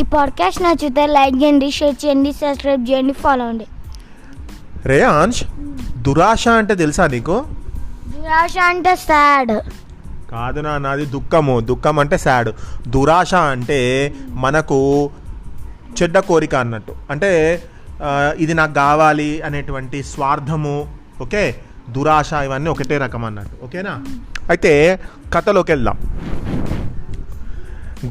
ఈ పాడ్కాస్ట్ నచ్చితే లైక్ చేయండి, షేర్ చేయండి, సబ్స్క్రైబ్ చేయండి, ఫాలో అండి. రేయాంష్, దురాశ అంటే తెలుసా నీకు? దురాశ అంటే సాడ్ కాదు నాన్న, అది దుఃఖము. దుఃఖం అంటే సాడ్. దురాశ అంటే మనకు చెడ్డ కోరిక అన్నట్టు. అంటే ఇది నాకు కావాలి అనేటువంటి స్వార్థము. ఓకే, దురాశ ఇవన్నీ ఒకటే రకం అన్నట్టు. ఓకేనా? అయితే కథలోకి వెళ్దాం.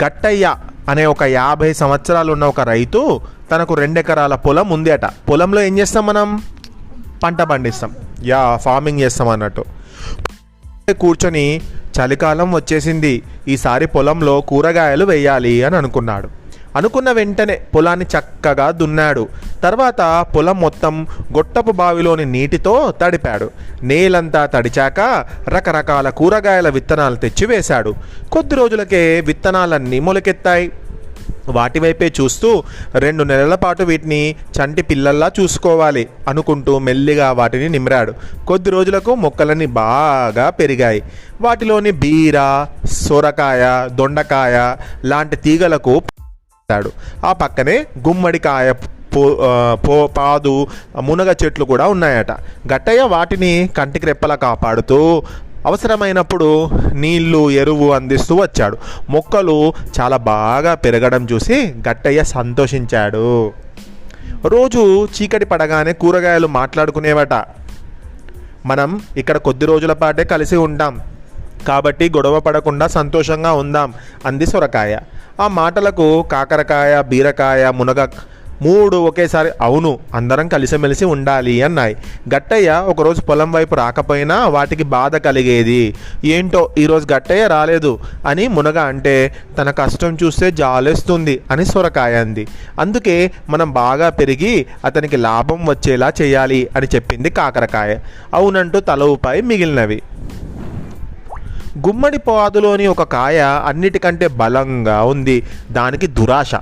గట్టయ్య అనే ఒక 50 సంవత్సరాలు ఉన్న ఒక రైతు, తనకు 2 ఎకరాల పొలం ఉంది అట. పొలంలో ఏం చేస్తాం మనం? పంట పండిస్తాం, ఫార్మింగ్ చేస్తాం అన్నట్టు. కూర్చొని చలికాలం వచ్చేసింది, ఈసారి పొలంలో కూరగాయలు వేయాలి అని అనుకున్నాడు. అనుకున్న వెంటనే పొలాన్ని చక్కగా దున్నాడు. తర్వాత పొలం మొత్తం గొట్టపు బావిలోని నీటితో తడిపాడు. నేలంతా తడిచాక రకరకాల కూరగాయల విత్తనాలు తెచ్చి వేశాడు. కొద్ది రోజులకే విత్తనాలన్నీ మొలకెత్తాయి. వాటి వైపే చూస్తూ 2 నెలల పాటు వీటిని చంటి పిల్లల్లా చూసుకోవాలి అనుకుంటూ మెల్లిగా వాటిని నిమిరాడు. కొద్ది రోజులకు మొక్కలన్నీ బాగా పెరిగాయి. వాటిలోని బీర, సొరకాయ, దొండకాయ లాంటి తీగలకు ఆ పక్కనే గుమ్మడికాయ, పాదు, మునగ చెట్లు కూడా ఉన్నాయట. గట్టయ్య వాటిని కంటికి రెప్పలా కాపాడుతూ అవసరమైనప్పుడు నీళ్లు, ఎరువు అందిస్తూ వచ్చాడు. మొక్కలు చాలా బాగా పెరగడం చూసి గట్టయ్య సంతోషించాడు. రోజు చీకటి పడగానే కూరగాయలు మాట్లాడుకునేవట. మనం ఇక్కడ కొద్ది రోజుల పాటే కలిసి ఉంటాం కాబట్టి గొడవ పడకుండా సంతోషంగా ఉందాం అంది సొరకాయ. ఆ మాటలకు కాకరకాయ, బీరకాయ, మునగ 3 ఒకేసారి అవును, అందరం కలిసిమెలిసి ఉండాలి అన్నాయి. గట్టయ్య ఒకరోజు పొలం వైపు రాకపోయినా వాటికి బాధ కలిగేది. ఏంటో ఈరోజు గట్టయ్య రాలేదు అని మునగ అంటే, తన కష్టం చూస్తే జాలేస్తుంది అని సొరకాయ అంది. అందుకే మనం బాగా పెరిగి అతనికి లాభం వచ్చేలా చేయాలి అని చెప్పింది కాకరకాయ. అవునంటూ తల ఊపాయి మిగిలినవి. గుమ్మడి పాదులోని ఒక కాయ అన్నిటికంటే బలంగా ఉంది. దానికి దురాశ.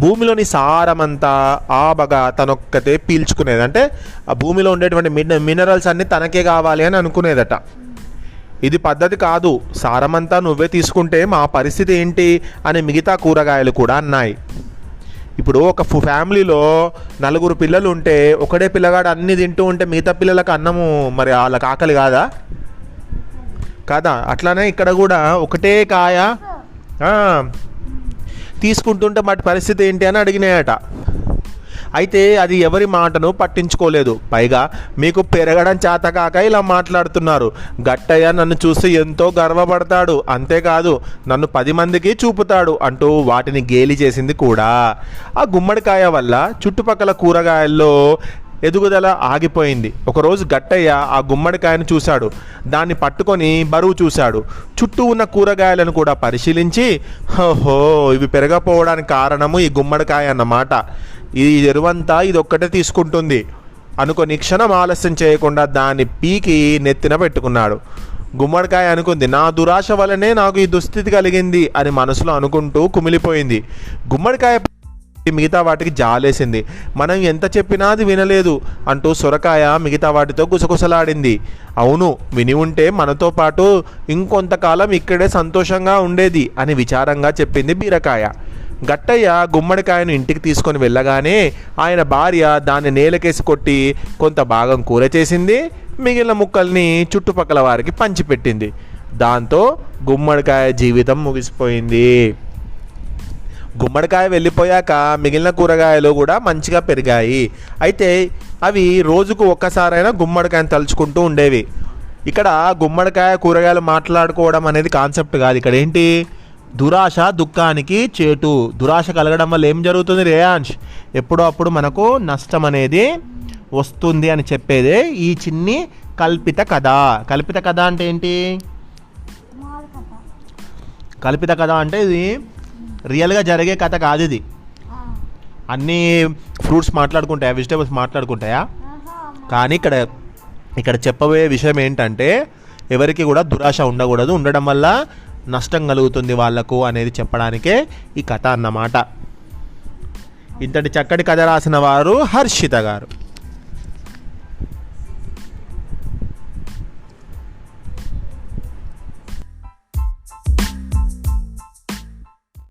భూమిలోని సారమంతా ఆబగా తనొక్కతే పీల్చుకునేది. అంటే ఆ భూమిలో ఉండేటువంటి మినరల్స్ అన్నీ తనకే కావాలి అని అనుకునేదట. ఇది పద్ధతి కాదు, సారమంతా నువ్వే తీసుకుంటే మా పరిస్థితి ఏంటి అని మిగతా కూరగాయలు కూడా అన్నాయి. ఇప్పుడు ఒక ఫ్యామిలీలో 4 పిల్లలు ఉంటే ఒకడే పిల్లగాడు అన్ని తింటూ ఉంటే మిగతా పిల్లలకు అన్నము మరి వాళ్ళకి ఆకలి కాదా? అట్లానే ఇక్కడ కూడా ఒకటే కాయ తీసుకుంటుంటే వాటి పరిస్థితి ఏంటి అని అడిగినాయట. అయితే అది ఎవరి మాటను పట్టించుకోలేదు. పైగా మీకు పెరగడం చేతకాక ఇలా మాట్లాడుతున్నారు. గట్టయ్య నన్ను చూసి ఎంతో గర్వపడతాడు, అంతేకాదు నన్ను 10 మందికి చూపుతాడు అంటూ వాటిని గేలి చేసింది కూడా. ఆ గుమ్మడికాయ వల్ల చుట్టుపక్కల కూరగాయల్లో ఎదుగుదల ఆగిపోయింది. ఒకరోజు గట్టయ్య ఆ గుమ్మడికాయను చూశాడు. దాన్ని పట్టుకొని బరువు చూశాడు. చుట్టూ ఉన్న కూరగాయలను కూడా పరిశీలించి, ఓహో, ఇవి పెరగపోవడానికి కారణము ఈ గుమ్మడికాయ అన్నమాట. ఈ ఎరువంతా ఇదొక్కటే తీసుకుంటుంది అనుకొని క్షణం ఆలస్యం చేయకుండా దాన్ని పీకి నెత్తిన పెట్టుకున్నాడు. గుమ్మడికాయ అనుకుంది, నా దురాశ వల్లనే నాకు ఈ దుస్థితి కలిగింది అని మనసులో అనుకుంటూ కుమిలిపోయింది. గుమ్మడికాయ మిగతా వాటికి జాలేసింది. మనం ఎంత చెప్పినా అది వినలేదు అంటూ సొరకాయ మిగతా వాటితో గుసగుసలాడింది. అవును, విని ఉంటే మనతో పాటు ఇంకొంతకాలం ఇక్కడే సంతోషంగా ఉండేది అని విచారంగా చెప్పింది బీరకాయ. గట్టయ్య గుమ్మడికాయను ఇంటికి తీసుకొని వెళ్ళగానే ఆయన భార్య దాన్ని నేలకేసి కొట్టి కొంత భాగం కూర చేసింది. మిగిలిన ముక్కల్ని చుట్టుపక్కల వారికి పంచిపెట్టింది. దాంతో గుమ్మడికాయ జీవితం ముగిసిపోయింది. గుమ్మడికాయ వెళ్ళిపోయాక మిగిలిన కూరగాయలు కూడా మంచిగా పెరిగాయి. అయితే అవి రోజుకు ఒక్కసారైనా గుమ్మడికాయను తలుచుకుంటూ ఉండేవి. ఇక్కడ గుమ్మడికాయ కూరగాయలు మాట్లాడుకోవడం అనేది కాన్సెప్ట్ కాదు. ఇక్కడ ఏంటి? దురాశ దుఃఖానికి చేటు. దురాశ కలగడం వల్ల ఏం జరుగుతుంది రేయాంష్? ఎప్పుడో అప్పుడు మనకు నష్టం అనేది వస్తుంది అని చెప్పేదే ఈ చిన్ని కల్పిత కథ. కల్పిత కథ అంటే ఏంటి? కల్పిత కథ అంటే ఇది రియల్గా జరిగే కథ కాదు. ఇది అన్నీ ఫ్రూట్స్ మాట్లాడుకుంటాయా, వెజిటేబుల్స్ మాట్లాడుకుంటాయా? కానీ ఇక్కడ చెప్పబోయే విషయం ఏంటంటే ఎవరికి కూడా దురాశ ఉండకూడదు, ఉండడం వల్ల నష్టం కలుగుతుంది వాళ్లకు అనేది చెప్పడానికే ఈ కథ అన్నమాట. ఇంతటి చక్కటి కథ రాసిన వారు హర్షిత గారు.